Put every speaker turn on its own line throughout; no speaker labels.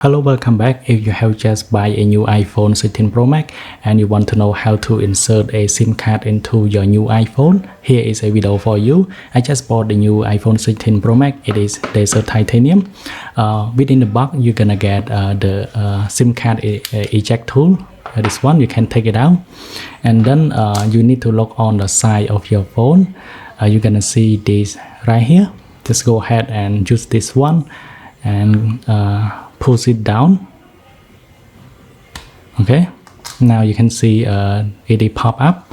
Hello, welcome back. If you have just buy a new iPhone 16 Pro Max and you want to know how to insert a SIM card into your new iPhone, here is a video for you. I just bought the new iPhone 16 Pro Max. It is Desert Titanium. Within the box, you're gonna get the SIM card eject tool. This one, you can take it out, and then you need to look on the side of your phone. You're gonna see this right here. Just go ahead and use this one and push it down. Okay, now you can see it pop up.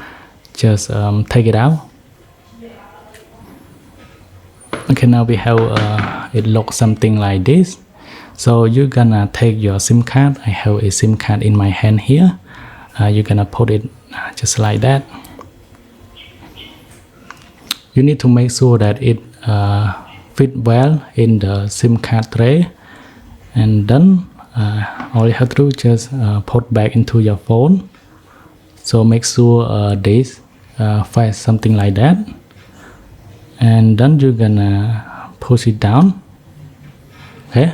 Just take it out. Okay, now we have it looks something like this. So you're gonna take your SIM card. I have a SIM card in my hand here. You're gonna put it just like that. You need to make sure that it fit well in the SIM card tray, and then all you have to do is just put back into your phone. So make sure this fits something like that, and then you're gonna push it down. Okay,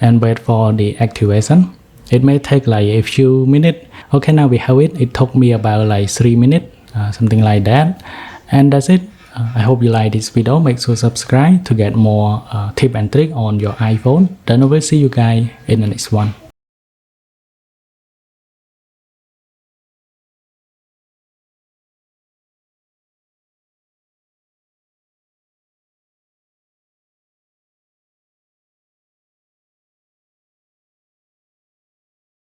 and wait for the activation. It may take like a few minutes. Okay, now we have it. It took me about like 3 minutes, something like that, and that's it. I hope you like this video. Make sure to subscribe to get more tip and trick on your iPhone. Then I will see you guys in the next one.